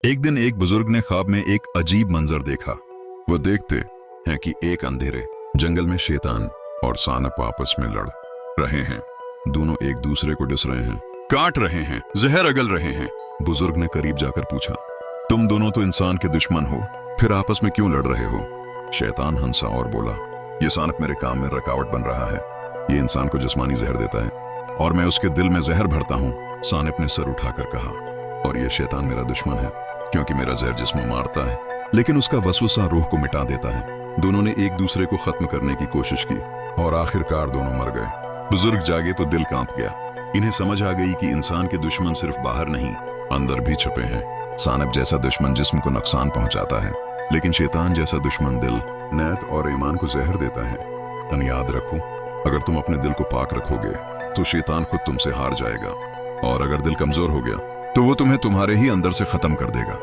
एक दिन एक बुजुर्ग ने ख्वाब में एक अजीब मंजर देखा। वो देखते हैं कि एक अंधेरे जंगल में शैतान और सानप आपस में लड़ रहे हैं। दोनों एक दूसरे को डस रहे हैं, काट रहे हैं, जहर अगल रहे हैं। बुजुर्ग ने करीब जाकर पूछा, तुम दोनों तो इंसान के दुश्मन हो, फिर आपस में क्यों लड़ रहे हो? शैतान हंसा और बोला, ये सानप मेरे काम में रुकावट बन रहा है। ये इंसान को जिस्मानी जहर देता है और मैं उसके दिल में जहर भरता हूँ। सानप ने सर उठाकर कहा, और ये शैतान मेरा दुश्मन है क्योंकि मेरा जहर जिस्म मारता है लेकिन उसका वसवसा रूह को मिटा देता है। दोनों ने एक दूसरे को खत्म करने की कोशिश की और आखिरकार दोनों मर गए। बुजुर्ग जागे तो दिल कांप गया। इन्हें समझ आ गई कि इंसान के दुश्मन सिर्फ बाहर नहीं, अंदर भी छुपे हैं। सानप जैसा दुश्मन जिस्म को नुकसान पहुंचाता है, लेकिन शैतान जैसा दुश्मन दिल, नीयत और ईमान को जहर देता है। तन याद रखो, अगर तुम अपने दिल को पाक रखोगे तो शैतान खुद तुमसे हार जाएगा, और अगर दिल कमजोर हो गया तो वो तुम्हें तुम्हारे ही अंदर से खत्म कर देगा।